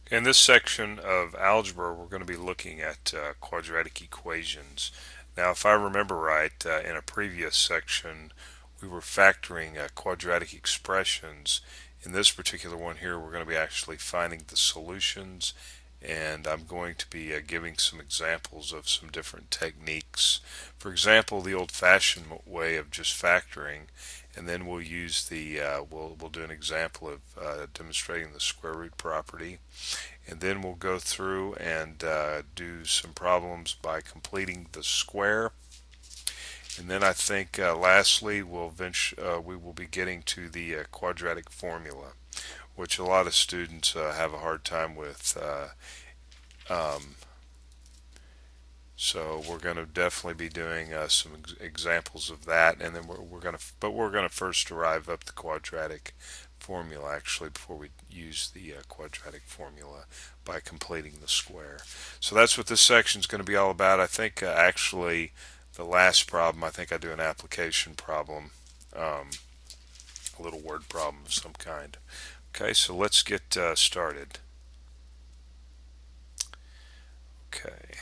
In this section of algebra, we're going to be looking at quadratic equations. Now, if I remember right, in a previous section, we were factoring quadratic expressions. In this particular one here, we're going to be actually finding the solutions, and I'm going to be giving some examples of some different techniques. For example, the old-fashioned way of just factoring, and then we'll use the we'll do an example of demonstrating the square root property, and then we'll go through and do some problems by completing the square. And then I think lastly we will be getting to the quadratic formula, which a lot of students have a hard time with. So we're going to definitely be doing some examples of that, and then we're going to first derive up the quadratic formula actually before we use the quadratic formula by completing the square. So that's what this section is going to be all about. I think actually the last problem, I think I do an application problem, a little word problem of some kind. Okay, so let's get started. Okay.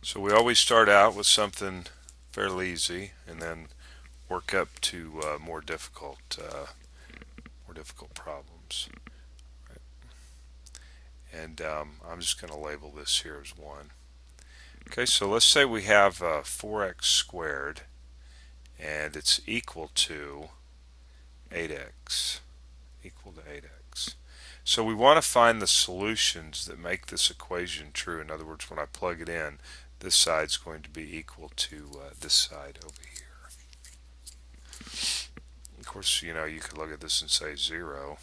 So we always start out with something fairly easy, and then work up to more difficult problems. Right? And I'm just going to label this here as 1. Okay, so let's say we have 4x squared, and it's equal to 8x. Equal to 8x. So we want to find the solutions that make this equation true. In other words, when I plug it in, this side's going to be equal to this side over here. Of course, you know, you could look at this and say 0,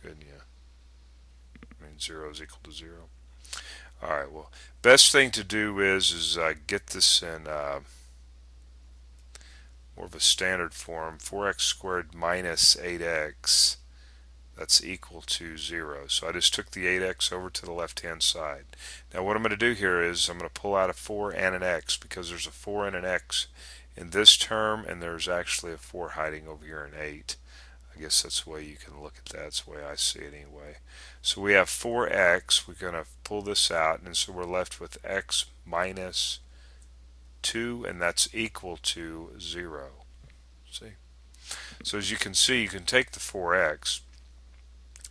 couldn't you? I mean, 0 is equal to 0. All right, well, best thing to do is get this in more of a standard form. 4x squared minus 8x, that's equal to 0. So I just took the 8x over to the left-hand side. Now what I'm going to do here is I'm going to pull out a 4 and an x, because there's a 4 and an x in this term, and there's actually a 4 hiding over here in 8. I guess that's the way you can look at that. That's the way I see it anyway. So we have 4x. We're going to pull this out, and so we're left with x minus 2, and that's equal to 0. See? So as you can see, you can take the 4x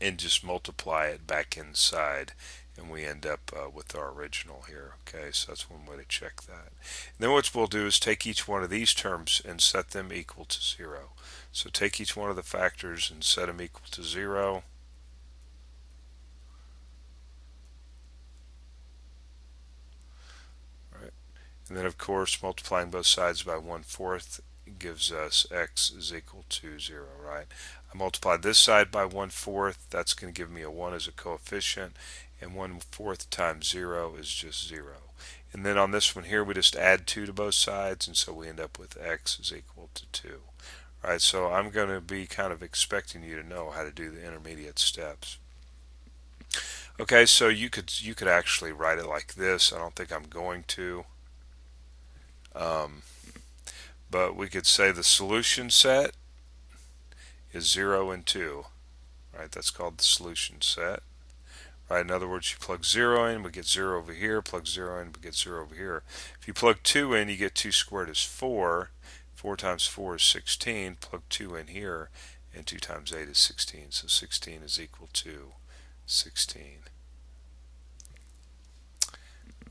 and just multiply it back inside, and we end up with our original here. Okay, so that's one way to check that. And then what we'll do is take each one of these terms and set them equal to 0. So take each one of the factors and set them equal to 0. Right. And then of course multiplying both sides by 1/4 gives us x is equal to 0, right? I multiplied this side by 1/4, that's going to give me a 1 as a coefficient, and 1/4 times 0 is just 0. And then on this one here, we just add 2 to both sides, and so we end up with x is equal to 2. All right, so I'm going to be kind of expecting you to know how to do the intermediate steps. Okay, so you could actually write it like this. I don't think I'm going to. But we could say the solution set is 0 and 2. Right, that's called the solution set. Right, in other words, you plug 0 in, we get 0 over here. Plug 0 in, we get 0 over here. If you plug 2 in, you get 2 squared is 4. 4 times 4 is 16. Plug 2 in here, and 2 times 8 is 16. So 16 is equal to 16.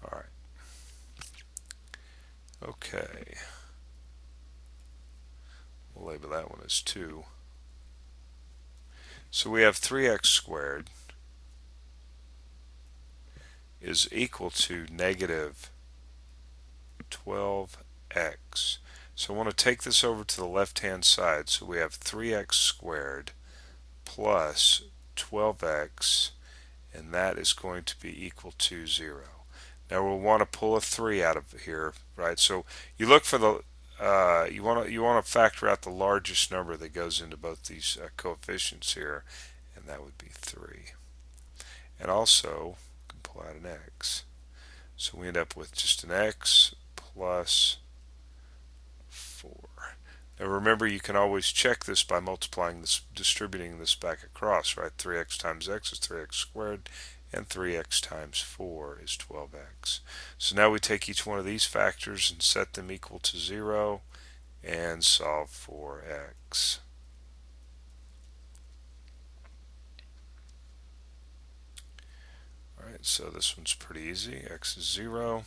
All right. Okay. We'll label that one as 2. So we have 3x squared is equal to negative 12x. So I want to take this over to the left-hand side. So we have 3x squared plus 12x, and that is going to be equal to 0. Now we'll want to pull a 3 out of here, right? So you look for the you want to factor out the largest number that goes into both these coefficients here, and that would be 3. And also we can pull out an x. So we end up with just an x plus 4. Now remember, you can always check this by multiplying this, distributing this back across, right? 3x times x is 3x squared, and 3x times 4 is 12x. So now we take each one of these factors and set them equal to 0 and solve for x. Alright, so this one's pretty easy. X is 0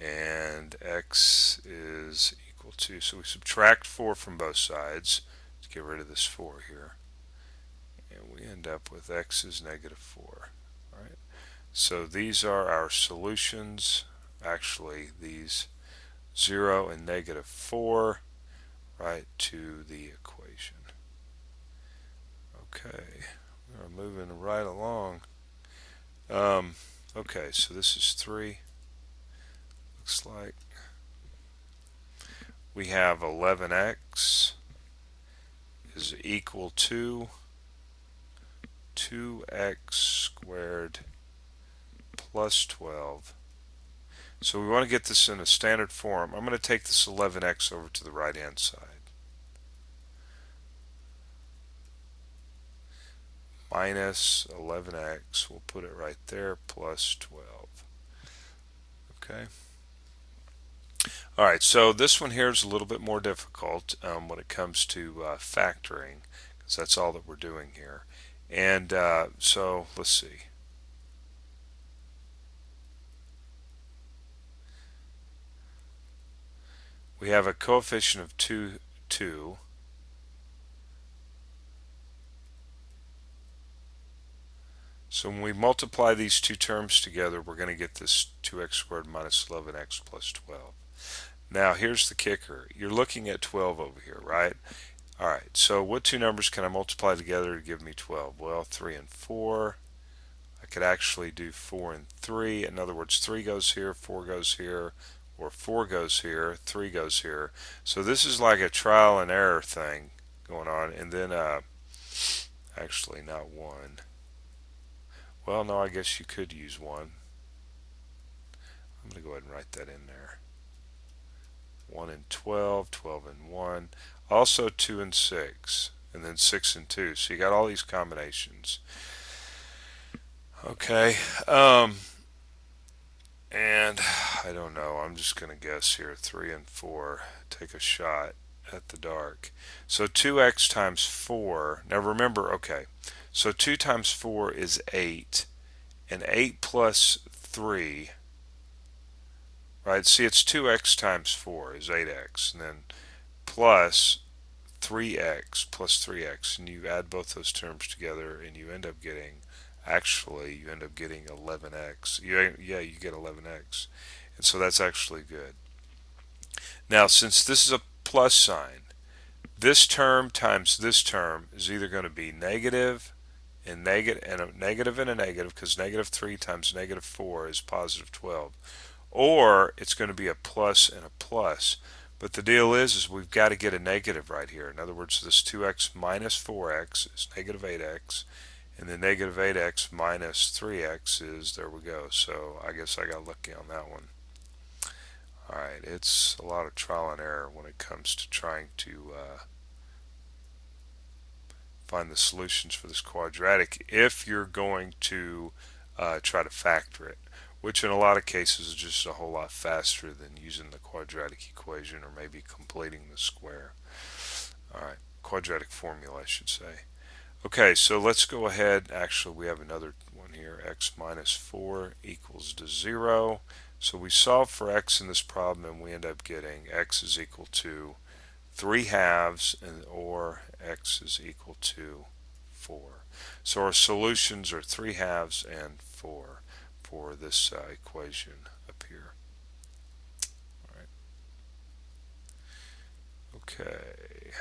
and x is equal to, so we subtract 4 from both sides to get rid of this 4 here, and we end up with x is negative 4. Alright, so these are our solutions. Actually, these 0 and negative 4, right, to the equation. Okay, we're moving right along. Okay, so this is 3. Looks like we have 11x is equal to 2x squared plus 12. So we want to get this in a standard form. I'm going to take this 11x over to the right hand side. Minus 11x, we'll put it right there, plus 12. Okay. Alright, so this one here is a little bit more difficult when it comes to factoring, because that's all that we're doing here. And so let's see. We have a coefficient of 2. So when we multiply these two terms together, we're going to get this 2x squared minus 11x plus 12. Now here's the kicker. You're looking at 12 over here, right? Alright, so what two numbers can I multiply together to give me 12? Well, 3 and 4. I could actually do 4 and 3. In other words, 3 goes here, 4 goes here, or 4 goes here, 3 goes here. So this is like a trial and error thing going on. And then, actually not 1. Well, no, I guess you could use 1. I'm going to go ahead and write that in there. 1 and 12, 12 and 1. Also 2 and 6, and then 6 and 2. So you got all these combinations. Okay, and I don't know, I'm just going to guess here, 3 and 4, take a shot at the dark. So 2x times 4, now remember, okay, so 2 times 4 is 8, and 8 plus 3, right, see it's 2x times 4 is 8x, and then plus 3x, and you add both those terms together and you end up getting, actually you end up getting 11x. Yeah, you get 11x, and so that's actually good. Now since this is a plus sign, this term times this term is either going to be negative and a negative, because negative 3 times negative 4 is positive 12, or it's going to be a plus and a plus. But the deal is we've got to get a negative right here. In other words, this 2x minus 4x is negative 8x, and then negative 8x minus 3x is, there we go. So I guess I got lucky on that one. Alright, it's a lot of trial and error when it comes to trying to find the solutions for this quadratic if you're going to try to factor it, which in a lot of cases is just a whole lot faster than using the quadratic equation or maybe completing the square. Alright, quadratic formula I should say. Okay, so let's go ahead, actually we have another one here, x minus 4 equals to 0. So we solve for x in this problem and we end up getting x is equal to 3 halves, and or x is equal to 4. So our solutions are 3 halves and 4 for this equation up here. All right. Okay.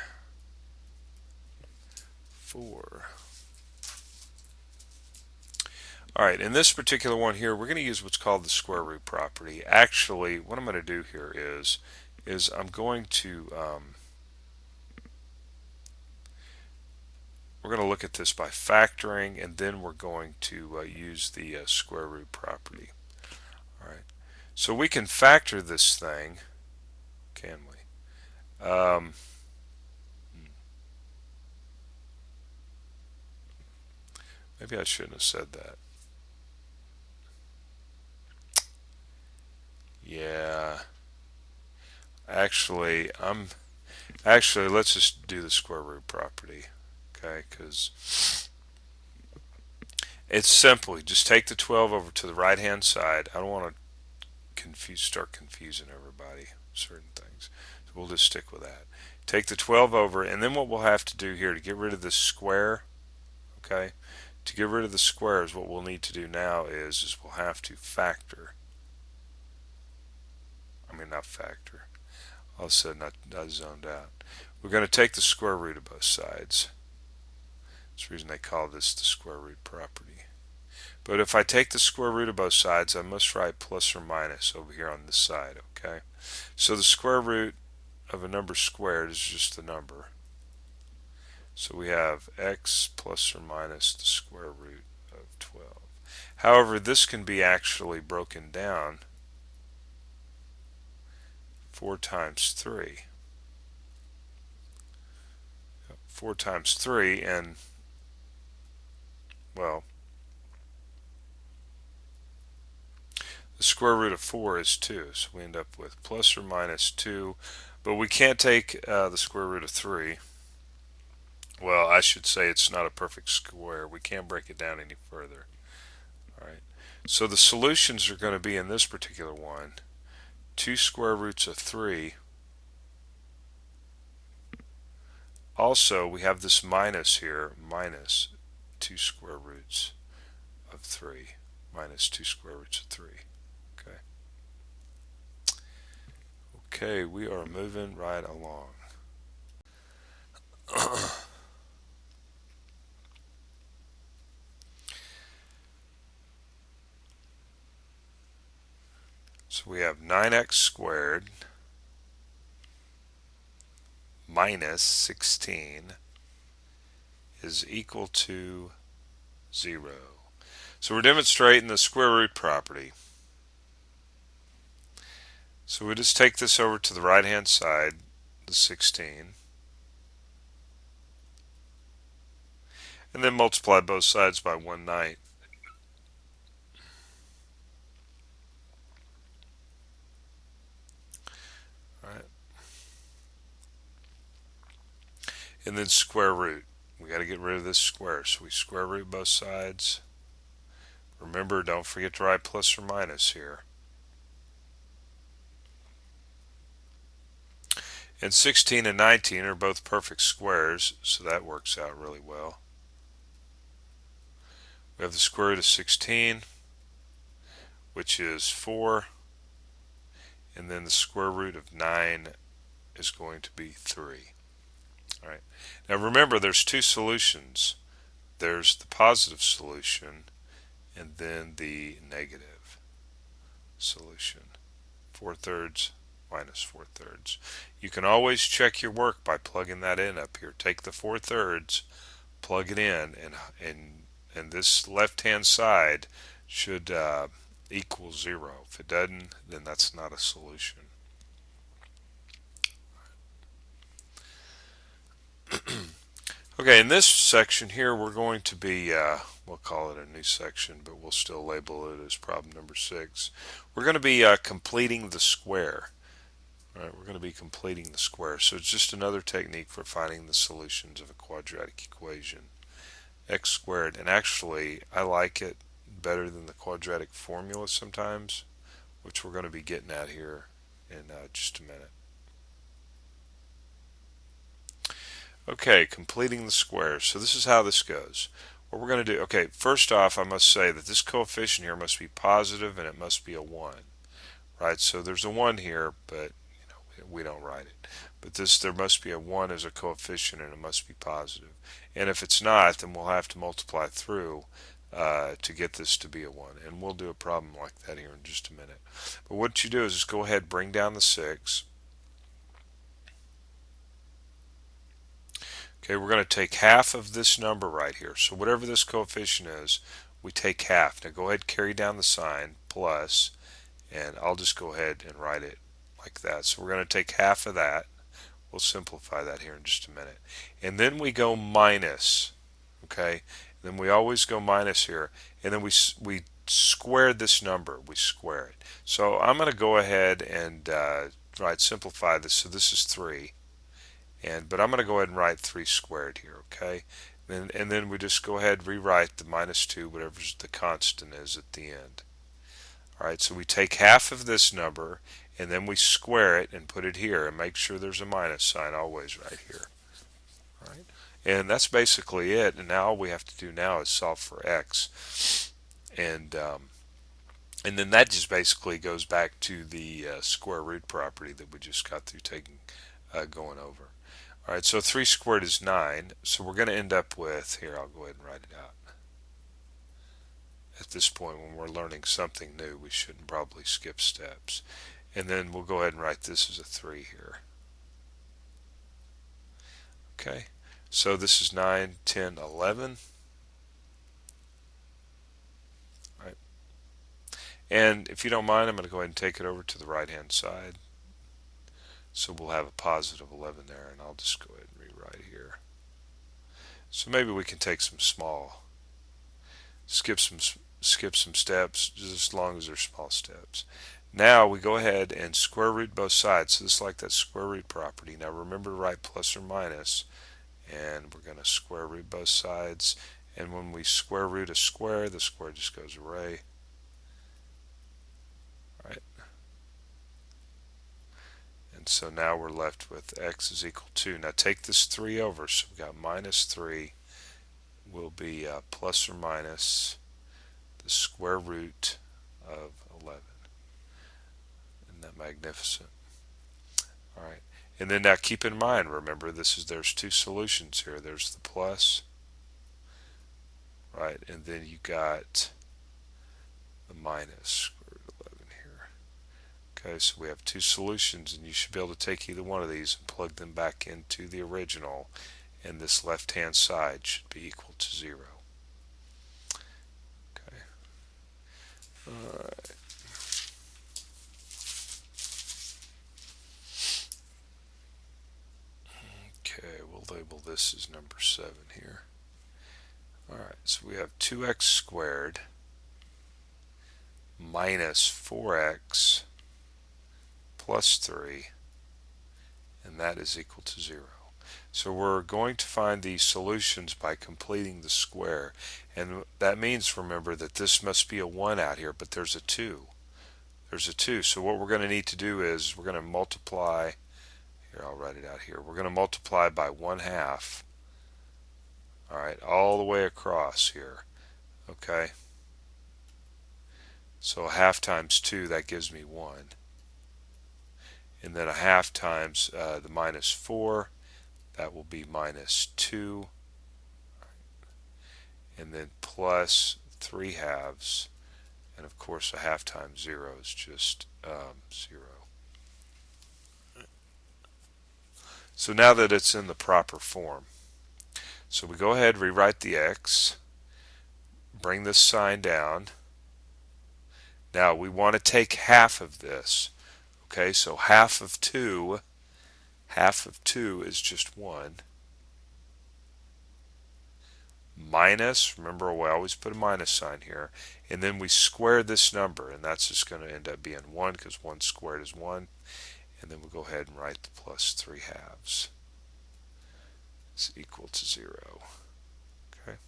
4. Alright, in this particular one here, we're going to use what's called the square root property. Actually, what I'm going to do here is I'm going to we're going to look at this by factoring, and then we're going to use the square root property. Alright, so we can factor this thing, can we? Um, Maybe I shouldn't have said that. Yeah. Actually, let's just do the square root property. Okay, because it's simple. You just take the 12 over to the right hand side. I don't want to start confusing everybody certain things. So we'll just stick with that. Take the 12 over, and then what we'll have to do here to get rid of this square, okay? To get rid of the squares, what we'll need to do now is we'll have to factor. I mean, not factor. All of a sudden, I zoned out. We're going to take the square root of both sides. That's the reason they call this the square root property. But if I take the square root of both sides, I must write plus or minus over here on this side, okay? So the square root of a number squared is just a number. So we have x plus or minus the square root of 12. However, this can be actually broken down 4 times 3. 4 times 3, and, well, the square root of 4 is 2, so we end up with plus or minus 2, but we can't take the square root of 3. Well, I should say it's not a perfect square. We can't break it down any further. All right. So the solutions are going to be in this particular one, 2 square roots of 3. Also, we have this minus here, minus 2 square roots of 3, minus 2 square roots of 3. Okay. Okay, we are moving right along. So we have 9x squared minus 16 is equal to 0. So we're demonstrating the square root property. So we just take this over to the right hand side, the 16, and then multiply both sides by 1/9. All right. And then square root. We got to get rid of this square, so we square root both sides. Remember, don't forget to write plus or minus here. And 16 and 19 are both perfect squares, so that works out really well. We have the square root of 16, which is 4, and then the square root of 9 is going to be 3. All right. Now remember, there's two solutions. There's the positive solution and then the negative solution. 4/3 minus 4/3. You can always check your work by plugging that in up here. Take the 4/3, plug it in, and this left-hand side should equal 0. If it doesn't, then that's not a solution. Okay, in this section here, we're going to be, we'll call it a new section, but we'll still label it as problem number 6. We're going to be completing the square. All right, we're going to be completing the square. So it's just another technique for finding the solutions of a quadratic equation. X squared, and actually, I like it better than the quadratic formula sometimes, which we're going to be getting at here in just a minute. Okay, completing the square. So this is how this goes. What we're going to do, okay, first off, I must say that this coefficient here must be positive and it must be a 1, right? So there's a 1 here, but we don't write it. But there must be a 1 as a coefficient and it must be positive. And if it's not, then we'll have to multiply through to get this to be a 1. And we'll do a problem like that here in just a minute. But what you do is just go ahead and bring down the 6. Okay, we're going to take half of this number right here. So whatever this coefficient is, we take half. Now go ahead and carry down the sign, plus, and I'll just go ahead and write it like that. So we're going to take half of that. We'll simplify that here in just a minute. And then we go minus, okay? Then we always go minus here, and then we square this number. We square it. So I'm going to go ahead and simplify this. So this is 3, but I'm going to go ahead and write 3 squared here, okay? And then we just go ahead and rewrite the minus 2, whatever the constant is at the end. All right, so we take half of this number and then we square it and put it here and make sure there's a minus sign always right here. All right, and that's basically it. And now all we have to do now is solve for x, and then that just basically goes back to the square root property that we just got through going over. All right, so 3 squared is 9, so we're going to end up with, here, I'll go ahead and write it out. At this point, when we're learning something new, we shouldn't probably skip steps. And then we'll go ahead and write this as a 3 here. Okay, so this is 9, 10, 11. Right. And if you don't mind, I'm going to go ahead and take it over to the right-hand side. So we'll have a positive 11 there, and I'll just go ahead and rewrite here. So maybe we can take some small, skip some steps, just as long as they're small steps. Now we go ahead and square root both sides. So this is like that square root property. Now remember to write plus or minus, and we're going to square root both sides. And when we square root a square, the square just goes away. Right. And so now we're left with x is equal to, now take this 3 over, so we got minus 3 will be plus or minus the square root of 11. Isn't that magnificent? All right, and then now keep in mind, remember there's 2 solutions here. There's the plus, right, and then you got the minus square root of 11 here. Okay, so we have 2 solutions, and you should be able to take either one of these and plug them back into the original, and this left hand side should be equal to 0. Okay. All right. Okay, we'll label this as number 7 here. Alright, so we have 2x squared minus 4x plus 3, and that is equal to 0. So we're going to find these solutions by completing the square, and that means, remember, that this must be a 1 out here, but there's a 2. There's a 2, so what we're going to need to do is we're going to multiply, here I'll write it out here, we're going to multiply by 1/2, alright, all the way across here, okay? So a half times 2, that gives me 1. And then a half times the minus 4, that will be minus 2. And then plus 3/2. And of course a half times 0 is just 0. So now that it's in the proper form, so we go ahead and rewrite the x, bring this sign down. Now we want to take half of this. Okay, so half of 2 is just 1. Minus, remember we always put a minus sign here, and then we square this number, and that's just going to end up being 1 because 1 squared is 1. And then we'll go ahead and write the plus 3/2 is equal to 0. Okay,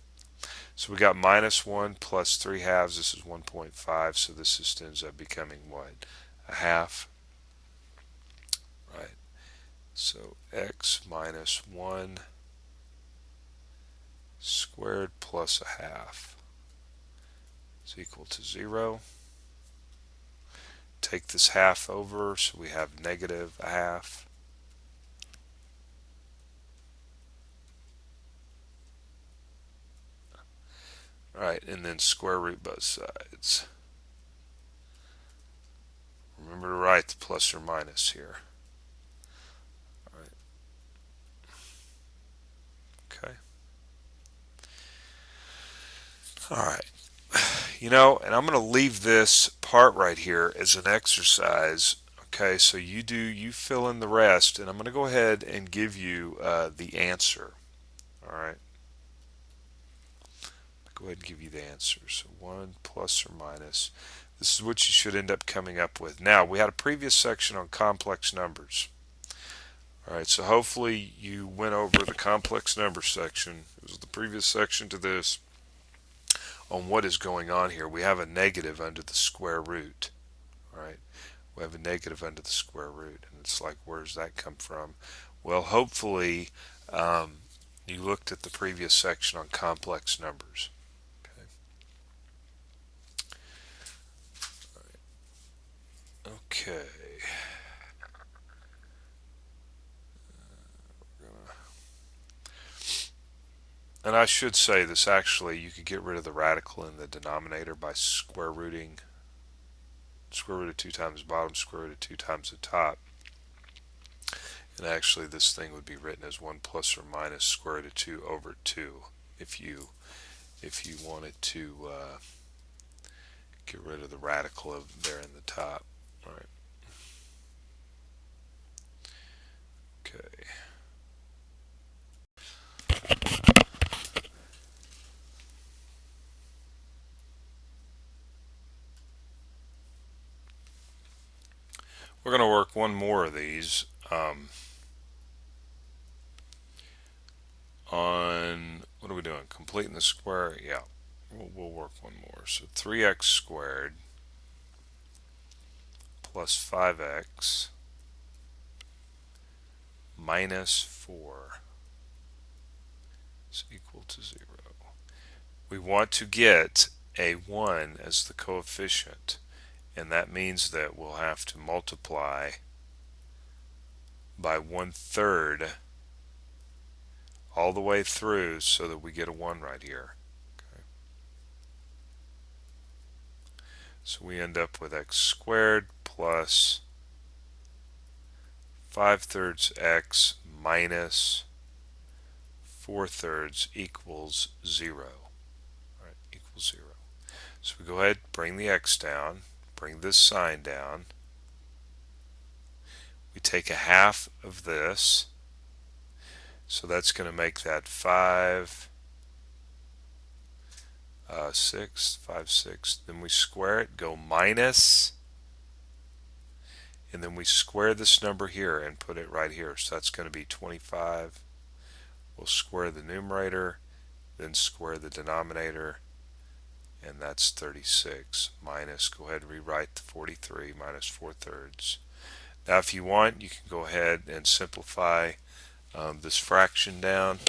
so we got minus 1 plus 3/2, this is 1.5, so this just ends up becoming what? A half. Right, so x minus 1 squared plus a half is equal to 0. Take this half over, so we have negative a half. Alright, and then square root both sides. Remember to write the plus or minus here. Alright. Okay. Alright. You know, and I'm going to leave this part right here as an exercise, Okay, so you fill in the rest, and I'm going to go ahead and give you the answer. All right, go ahead and give you the answer. So 1 plus or minus. This is what you should end up coming up with. Now, we had a previous section on complex numbers. All right, so hopefully you went over the complex number section. It was the previous section to this on what is going on here. We have a negative under the square root. All right, we have a negative under the square root, and it's like, where does that come from? Well, hopefully you looked at the previous section on complex numbers. Okay. And I should say this, actually, you could get rid of the radical in the denominator by square rooting square root of 2 times the bottom, square root of 2 times the top. And actually this thing would be written as 1 plus or minus square root of 2 over 2 if you wanted to get rid of the radical of there in the top. All right. Okay. We're going to work one more of these on, what are we doing? Completing the square? Yeah, we'll work one more. So 3x squared plus 5x minus 4 is equal to 0. We want to get a 1 as the coefficient, and that means that we'll have to multiply by 1/3 all the way through so that we get a 1 right here. Okay. So we end up with x squared plus 5/3 x minus 4/3 equals 0. All right, equals 0. So we go ahead, bring the x down, bring this sign down. We take a half of this, so that's going to make that 5 6, 5 6. Then we square it, go minus, and then we square this number here and put it right here. So that's going to be 25. We'll square the numerator, then square the denominator, and that's 36 minus, go ahead and rewrite the 43 minus 4/3. Now if you want, you can go ahead and simplify this fraction down,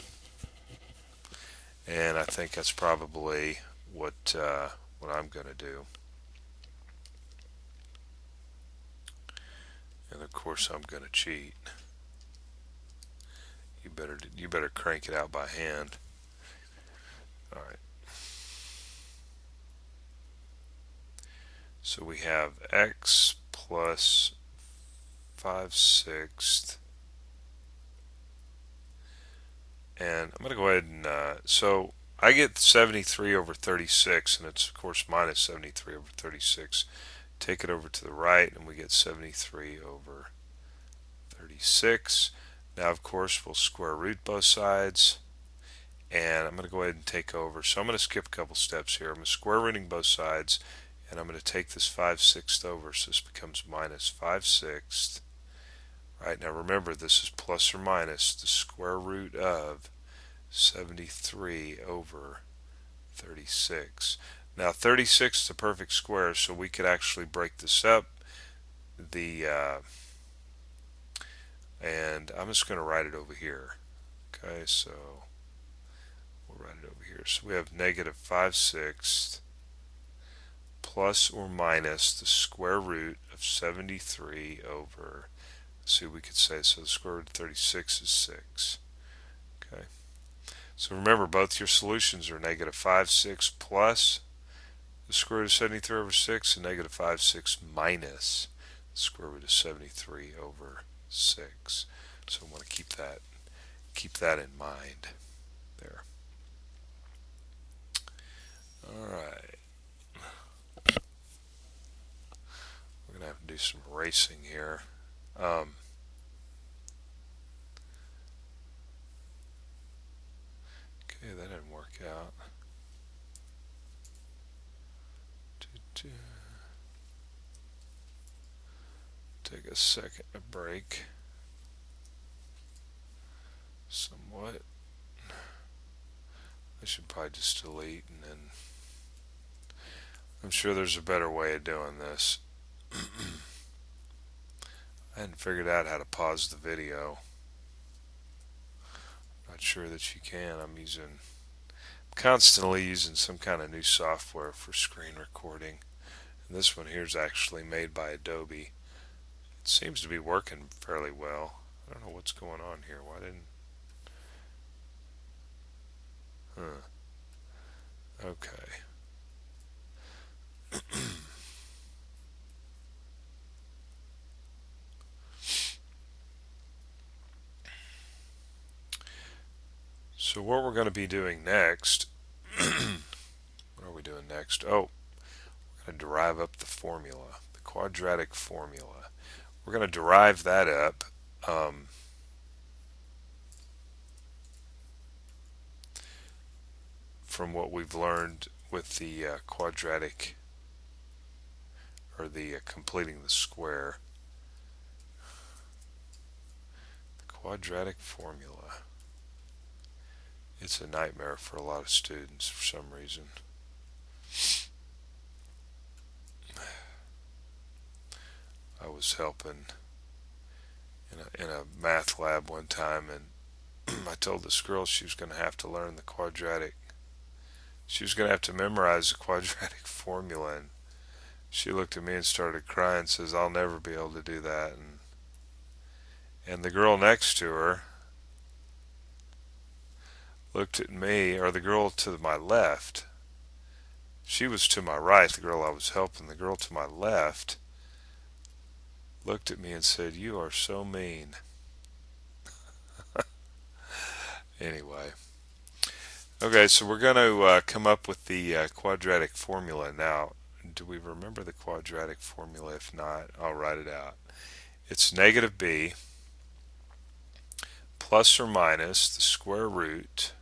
and I think that's probably what I'm going to do. And of course I'm going to cheat. You better crank it out by hand. All right. So we have x plus 5/6, and I'm going to go ahead and so I get 73 over 36, and it's of course minus 73 over 36. Take it over to the right, and we get 73 over 36. Now of course we'll square root both sides, and I'm going to go ahead and take over. So I'm going to skip a couple steps here. I'm going to square rooting both sides, and I'm going to take this 5/6 over, so this becomes minus 5/6. Right, now remember, this is plus or minus the square root of 73 over 36. Now 36 is a perfect square, so we could actually break this up. And I'm just going to write it over here. Okay, so we'll write it over here. So we have negative 5/6 plus or minus the square root of 73 over, let's see what we could say, so the square root of 36 is 6. Okay, so remember, both your solutions are negative 5/6 plus the square root of 73 over 6 and negative 5/6 minus the square root of 73 over 6. So I want to keep that in mind there. All right. We're going to have to do some erasing here. Okay, that didn't work out. Take a second to break somewhat. I should probably just delete, and then I'm sure there's a better way of doing this. I hadn't figured out how to pause the video. Not sure that you can. I'm constantly using some kind of new software for screen recording. And this one here is actually made by Adobe. It seems to be working fairly well. I don't know what's going on here. Why didn't... Okay. So what we're going to be doing next... What are we doing next? Oh, we're going to derive up the formula, the quadratic formula. We're going to derive that up from what we've learned with the quadratic, or the completing the square. The quadratic formula. It's a nightmare for a lot of students for some reason. I was helping in a math lab one time, and I told this girl she was going to have to learn the quadratic. She was going to have to memorize the quadratic formula, and she looked at me and started crying, and says, "I'll never be able to do that." And the girl next to her looked at me, or the girl to my left, she was to my right, the girl I was helping, the girl to my left looked at me and said, "You are so mean." Anyway. Okay, so we're going to come up with the quadratic formula now. Do we remember the quadratic formula? If not, I'll write it out. It's negative b plus or minus the square root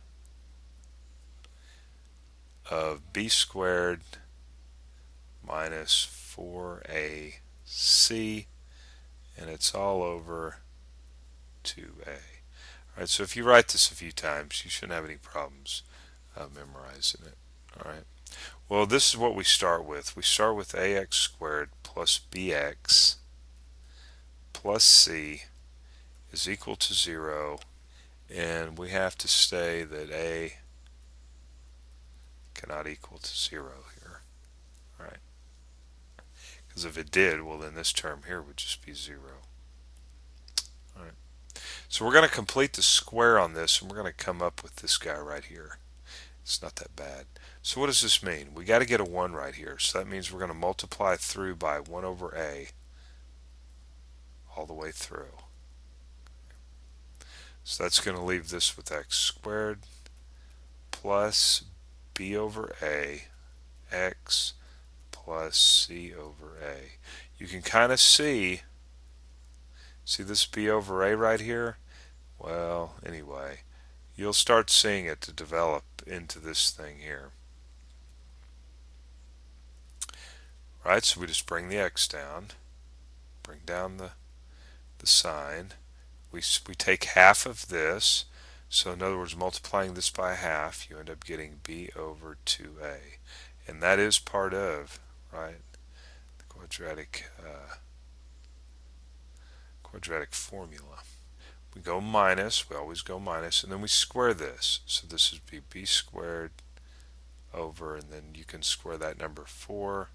of b squared minus 4ac, and it's all over 2a. Alright, so if you write this a few times, you shouldn't have any problems memorizing it. Alright, well, this is what we start with. We start with ax squared plus bx plus c is equal to 0, and we have to say that a cannot equal to 0 here. Alright, because if it did, well, then this term here would just be 0. Alright, so we're going to complete the square on this, and we're going to come up with this guy right here. It's not that bad. So what does this mean? We got to get a 1 right here, so that means we're going to multiply through by 1 over a all the way through. So that's going to leave this with x squared plus b over a x plus c over a. You can kind of see this b over a right here? Well, anyway, you'll start seeing it to develop into this thing here. Right, so we just bring the x down, bring down the sign. We take half of this, so in other words, multiplying this by half, you end up getting b over 2a. And that is part of, right, the quadratic formula. We go minus, we always go minus, and then we square this. So this would be b squared over, and then you can square that number 4,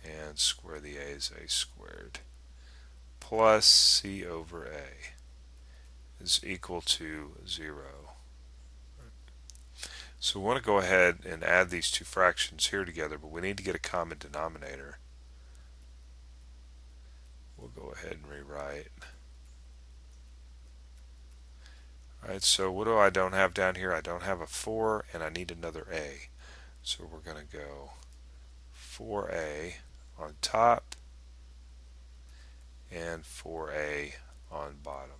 and square the a is a squared, plus c over a is equal to 0. So we want to go ahead and add these two fractions here together, but we need to get a common denominator. We'll go ahead and rewrite. Alright, so what do I don't have down here? I don't have a 4, and I need another a. So we're going to go 4a on top and 4a on bottom.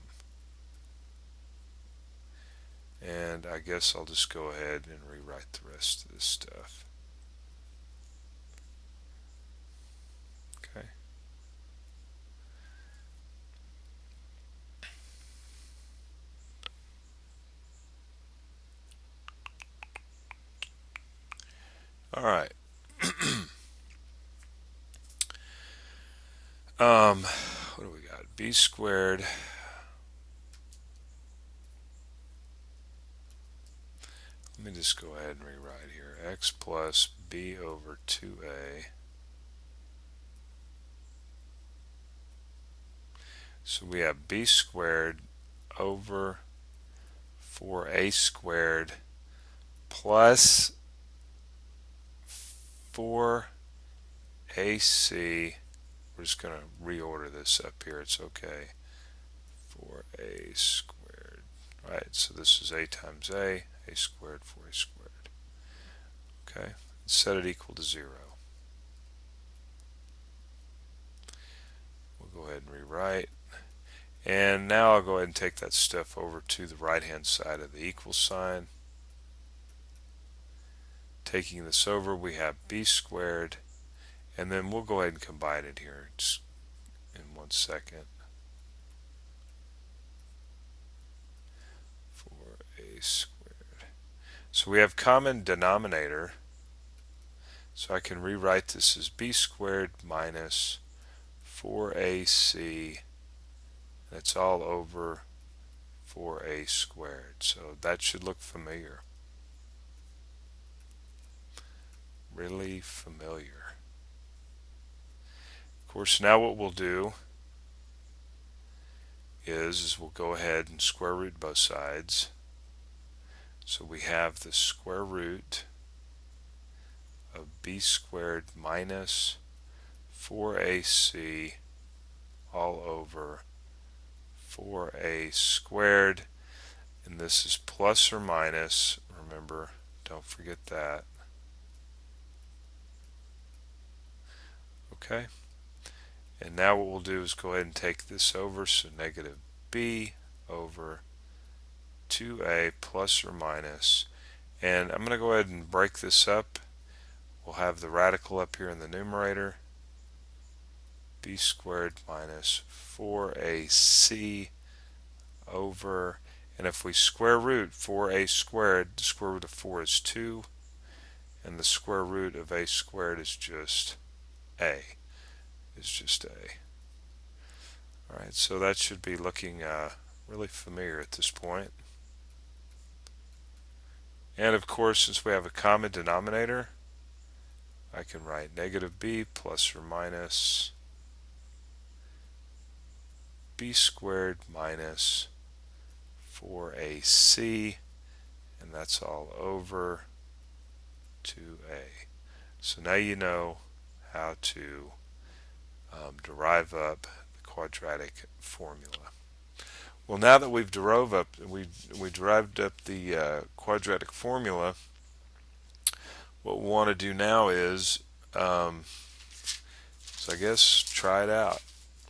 And I guess I'll just go ahead and rewrite the rest of this stuff. Okay. All right. What do we got? B squared. Let me just go ahead and rewrite here. X plus b over 2a. So we have b squared over 4a squared plus 4ac. We're just going to reorder this up here. It's okay. 4a squared. Right, so this is a times a squared, 4a squared. Okay, set it equal to 0. We'll go ahead and rewrite. And now I'll go ahead and take that stuff over to the right hand side of the equal sign. Taking this over, we have b squared, and then we'll go ahead and combine it here just in 1 second. 4a squared. So we have common denominator, so I can rewrite this as b squared minus 4ac, and it's all over 4a squared. So that should look familiar. Really familiar. Of course, now what we'll do is we'll go ahead and square root both sides. So we have the square root of b squared minus 4ac all over 4a squared, and this is plus or minus, remember, don't forget that. Okay, and now what we'll do is go ahead and take this over, so negative b over 2a plus or minus, and I'm going to go ahead and break this up. We'll have the radical up here in the numerator, b squared minus 4ac over, and if we square root 4a squared, the square root of 4 is 2, and the square root of a squared is just a. Alright, so that should be looking really familiar at this point. And of course, since we have a common denominator, I can write negative b plus or minus b squared minus 4ac, and that's all over 2a. So now you know how to derive up the quadratic formula. Well, now that we've derived up the quadratic formula, what we want to do now is, so I guess try it out.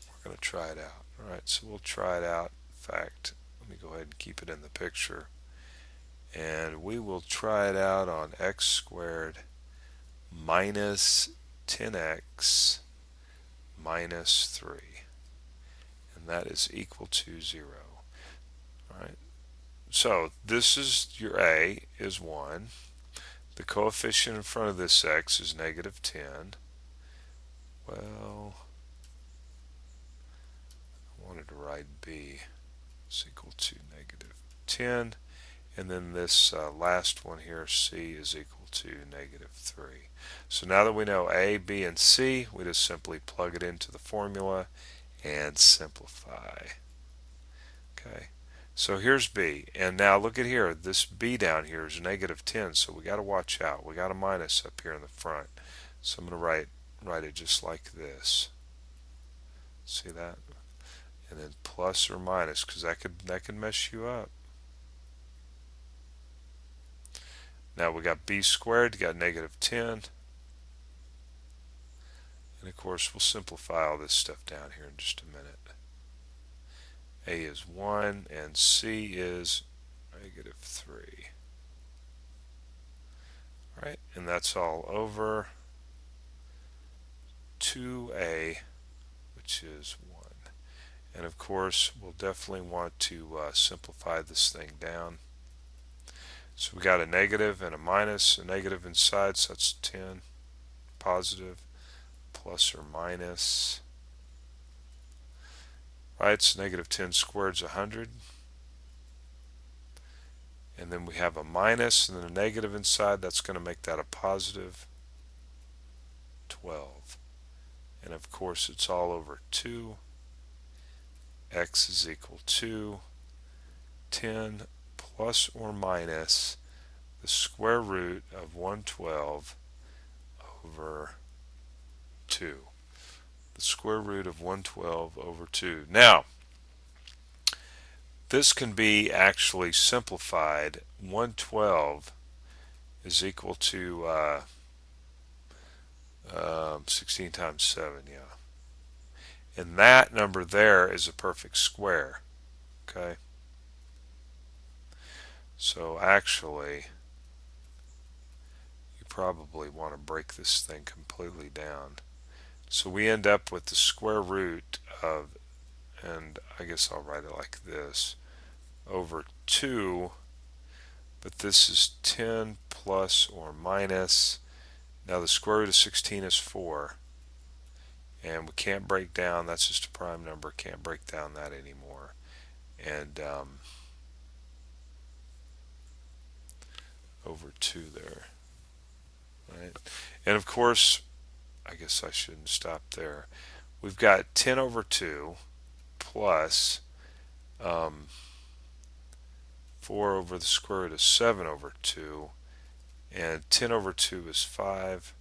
We're going to try it out. Alright, so we'll try it out. In fact, let me go ahead and keep it in the picture. And we will try it out on x squared minus 10x minus 3. And that is equal to 0. Alright, so this is your a is 1. The coefficient in front of this x is negative 10. Well, I wanted to write b is equal to negative 10, and then this last one here, c, is equal to negative 3. So now that we know a, b, and c, we just simply plug it into the formula and simplify. Okay, so here's b, and now look at here, this b down here is negative 10, so we got to watch out. We got a minus up here in the front, so I'm going to write it just like this. See that? And then plus or minus, because that could mess you up. Now we got b squared, got negative 10, And of course, we'll simplify all this stuff down here in just a minute. A is 1 and C is -3. Right, and that's all over 2A, which is 1. And of course, we'll definitely want to simplify this thing down. So we got a negative and a minus, a negative inside, so that's 10, positive, plus or minus. Right, so negative 10 squared is 100. And then we have a minus and then a negative inside, that's going to make that a positive 12. And of course, it's all over 2. X is equal to 10 plus or minus the square root of 112 over 2. The square root of 112 over 2. Now, this can be actually simplified. 112 is equal to 16 times 7, yeah. And that number there is a perfect square. Okay? So actually, you probably want to break this thing completely down. So we end up with the square root of, and I guess I'll write it like this, over 2, but this is 10 plus or minus. Now the square root of 16 is 4, and we can't break down, that's just a prime number, can't break down that anymore. And over 2 there. Right? And of course, I guess I shouldn't stop there. We've got 10 over 2 plus 4 over the square root of 7 over 2, and 10 over 2 is 5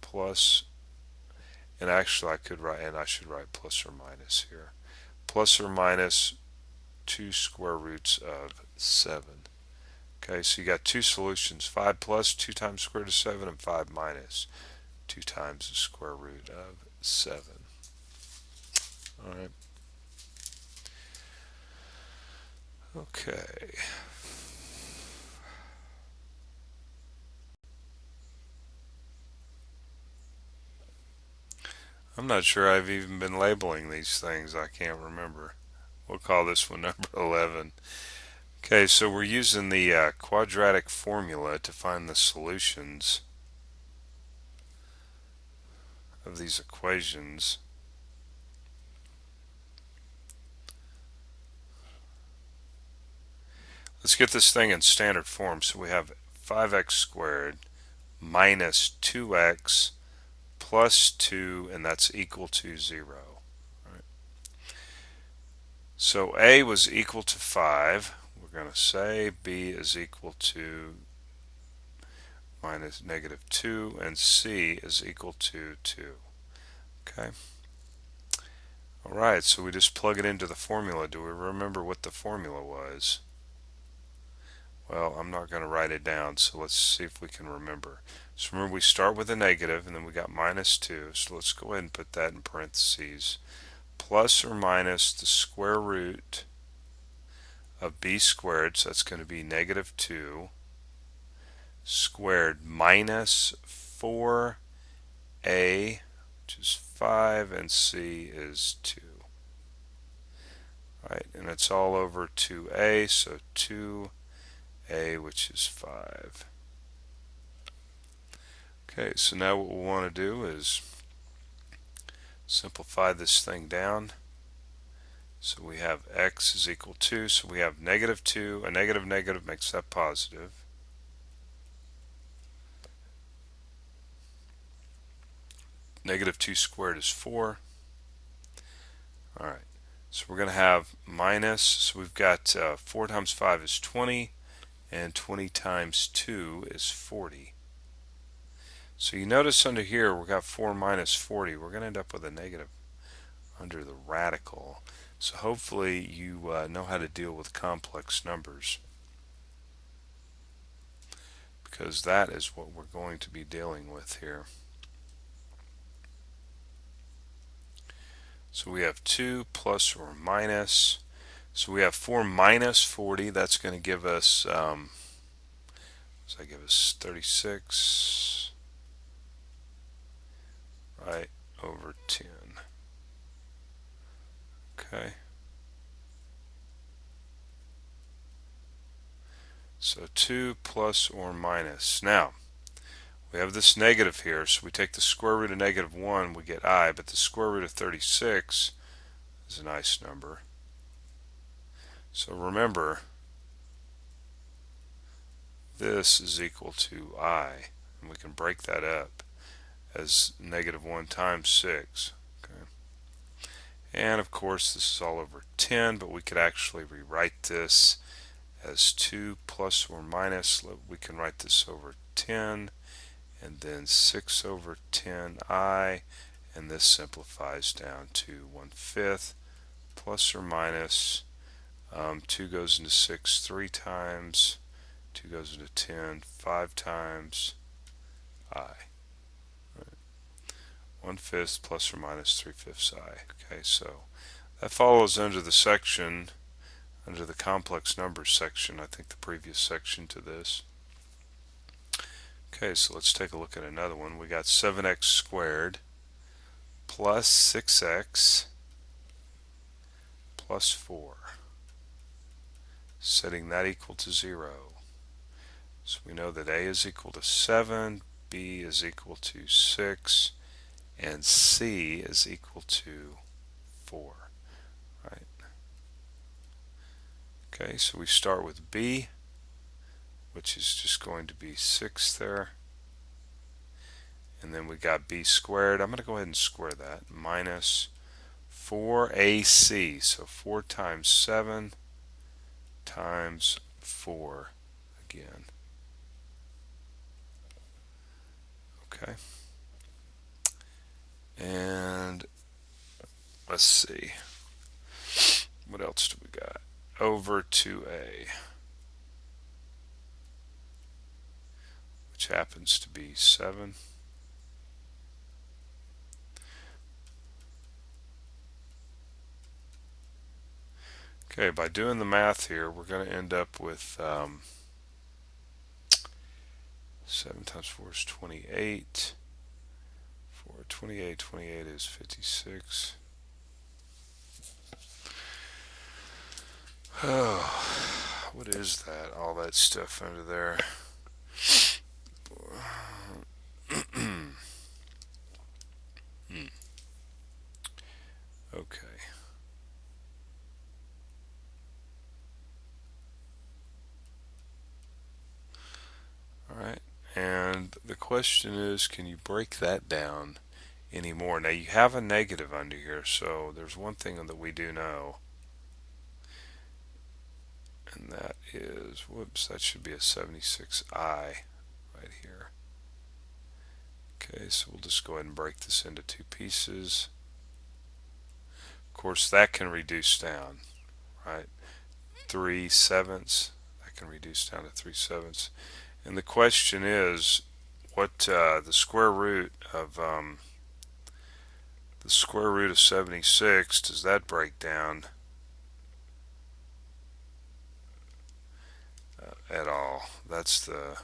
plus, and actually I could write, and I should write plus or minus here, plus or minus 2 square roots of 7. Okay, so you got two solutions, 5 plus 2 times square root of 7 and 5 minus 2 times the square root of 7. Alright. Okay. I'm not sure I've even been labeling these things. I can't remember. We'll call this one number 11. Okay, so we're using the quadratic formula to find the solutions of these equations. Let's get this thing in standard form. So we have 5x squared minus 2x plus 2, and that's equal to 0. Right. So A was equal to 5. We're going to say B is equal to minus -2, and C is equal to 2. Okay. Alright, so we just plug it into the formula. Do we remember what the formula was? Well, I'm not going to write it down, so let's see if we can remember. So remember, we start with a negative, and then we got -2, so let's go ahead and put that in parentheses. Plus or minus the square root of b squared, so that's going to be -2 squared minus 4a, which is 5, and c is 2. Right, and it's all over 2a, so 2a, which is 5. Okay, so now what we want to do is simplify this thing down. So we have x is equal to, so we have -2, a negative negative makes that positive. -2 squared is 4. Alright, so we're going to have minus, so we've got 4 times 5 is 20, and 20 times 2 is 40. So you notice under here we've got 4 minus 40. We're going to end up with a negative under the radical. So hopefully you know how to deal with complex numbers, because that is what we're going to be dealing with here. So we have 2 plus or minus. So we have 4 minus 40. That's going to give us, does that give us 36, right, over 10. Okay. So 2 plus or minus. Now, we have this negative here, so we take the square root of negative 1, we get I, but the square root of 36 is a nice number. So remember, this is equal to I, and we can break that up as negative 1 times 6. Okay. And of course, this is all over 10, but we could actually rewrite this as 2 plus or minus. We can write this over 10, and then 6 over 10I, and this simplifies down to 1/5 plus or minus 2 goes into 6 3 times, 2 goes into 10 5 times I. 1/5 plus or minus 3/5 I. Okay, so that follows under the section, under the complex numbers section, I think the previous section to this. Okay, so let's take a look at another one. We got 7x squared plus 6x plus 4, setting that equal to 0. So we know that a is equal to 7, b is equal to 6, and c is equal to 4. Right? Okay, so we start with b, which is just going to be 6 there. And then we got b squared. I'm going to go ahead and square that. Minus 4ac. So 4 times 7 times 4 again. Okay. And let's see. What else do we got? Over 2a, which happens to be 7. Okay, by doing the math here, we're going to end up with 7 times 4 is 28. 28 is 56. Oh, what is that? All that stuff under there. Okay. Alright, and the question is, can you break that down anymore? Now you have a negative under here, so there's one thing that we do know, and that is, whoops, that should be a 76I right here. Okay, so we'll just go ahead and break this into two pieces. Of course, that can reduce down, right? 3/7, that can reduce down to 3/7. And the question is, what the square root of 76, does that break down at all? That's the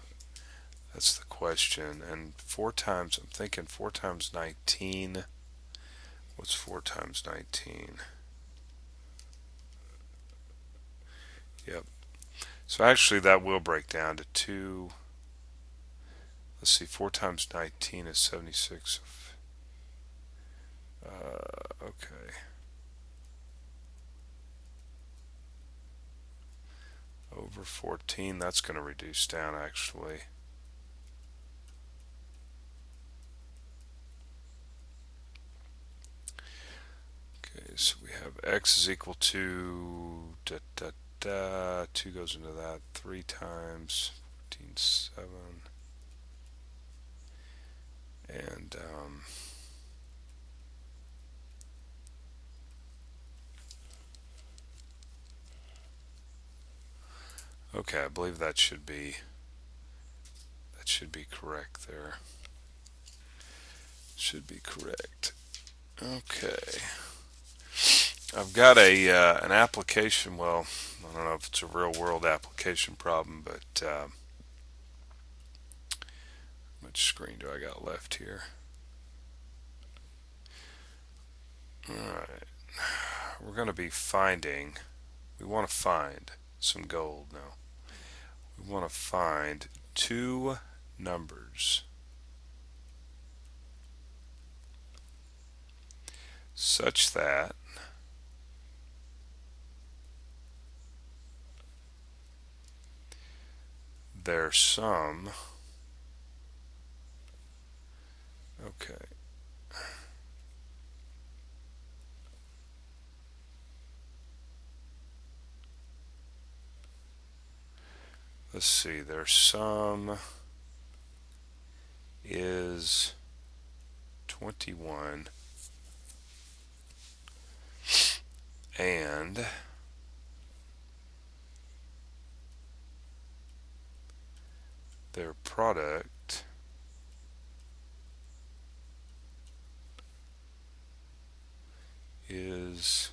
question. And 4 times, I'm thinking 4 times 19. What's 4 times 19? Yep. So actually that will break down to 2. Let's see, 4 times 19 is 76. Okay. Over 14, that's going to reduce down actually. Okay, so we have x is equal to 2 goes into that 3 times 14, 7. And okay, I believe that should be correct there. Should be correct. Okay. I've got a an application. Well, I don't know if it's a real world application problem, but how much screen do I got left here? All right, we're going to be finding. We want to find some gold now. We want to find two numbers such that their sum, okay, let's see, their sum is 21 and their product is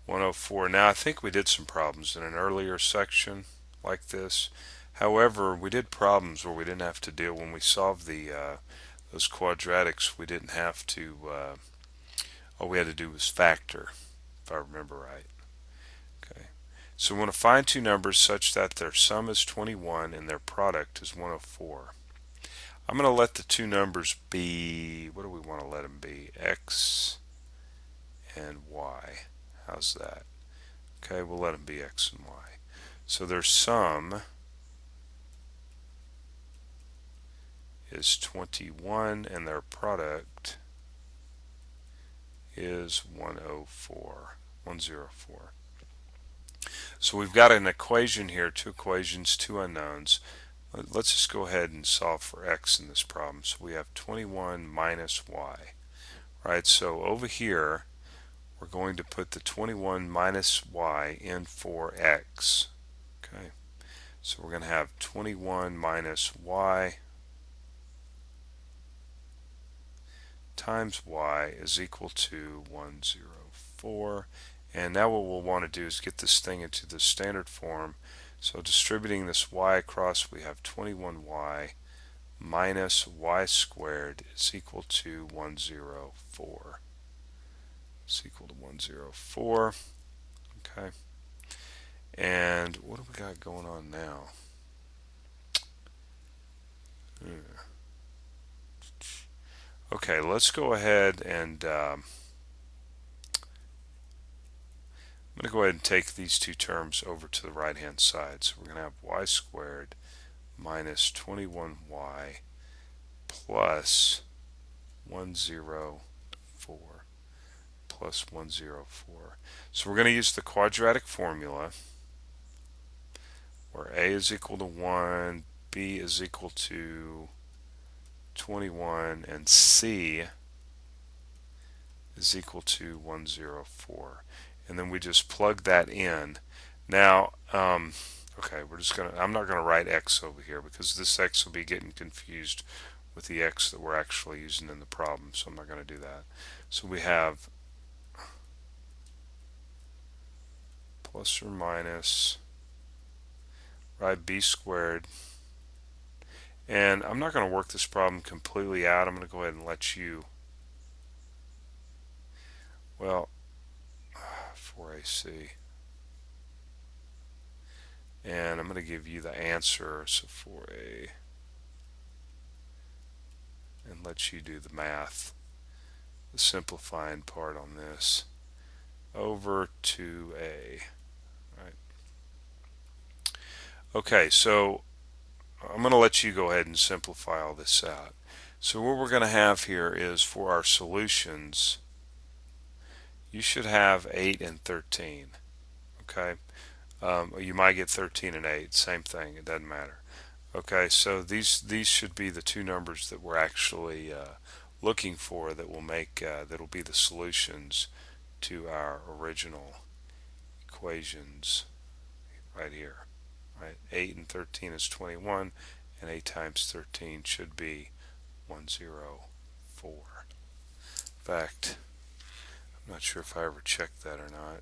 104. Now I think we did some problems in an earlier section like this. However, we did problems where we didn't have to deal when we solved the those quadratics. We didn't have to. All we had to do was factor, if I remember right. Okay. So we want to find two numbers such that their sum is 21 and their product is 104. I'm going to let the two numbers be. What do we want to let them be? X and Y. How's that? Okay, we'll let them be X and Y. So their sum is 21 and their product is 104. 104. So we've got an equation here, two equations, two unknowns. Let's just go ahead and solve for X in this problem. So we have 21 minus Y. Right, so over here we're going to put the 21 minus Y in for X. Okay, so we're going to have 21 minus Y times Y is equal to 104. And now what we'll want to do is get this thing into the standard form. So distributing this Y across, we have 21Y minus Y squared is equal to 104. It's equal to 104. Okay. And what do we got going on now? Okay, let's go ahead and I'm going to go ahead and take these two terms over to the right hand side. So we're going to have Y squared minus 21Y plus 104 plus 104. So we're going to use the quadratic formula where A is equal to 1, B is equal to 21, and C is equal to 104. And then we just plug that in. Now, okay, I'm not gonna write X over here because this X will be getting confused with the X that we're actually using in the problem, so I'm not gonna do that. So we have plus or minus, right, B squared. And I'm not going to work this problem completely out. I'm going to go ahead and let you, well, 4AC. And I'm going to give you the answer, so 4A, and let you do the math, the simplifying part on this, over 2A. Right. Okay, so I'm going to let you go ahead and simplify all this out. So what we're going to have here is for our solutions, you should have 8 and 13. Okay, you might get 13 and 8, same thing, it doesn't matter. Okay, so these should be the two numbers that we're actually looking for that will make that'll be the solutions to our original equations right here. Right, 8 and 13 is 21, and 8 times 13 should be 104. In fact, I'm not sure if I ever checked that or not.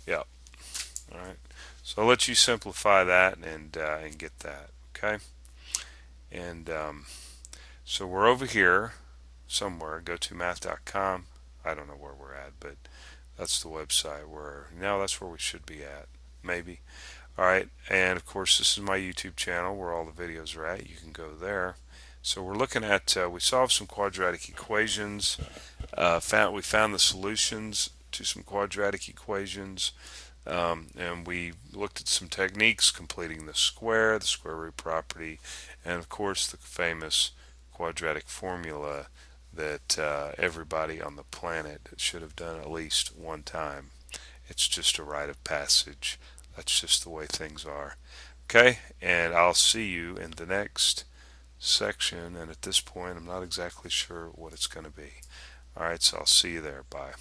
Yep. All right. So I'll let you simplify that and get that. Okay. And so we're over here somewhere. Go to math.com. I don't know where we're at, but that's the website where now that's where we should be at. Maybe. All right. And of course, this is my YouTube channel where all the videos are at. You can go there. So we're looking at we solved some quadratic equations. We found the solutions to some quadratic equations. And we looked at some techniques, completing the square root property, and of course the famous quadratic formula that everybody on the planet should have done at least one time. It's just a rite of passage. That's just the way things are. Okay, and I'll see you in the next section, and at this point I'm not exactly sure what it's going to be. Alright, so I'll see you there. Bye.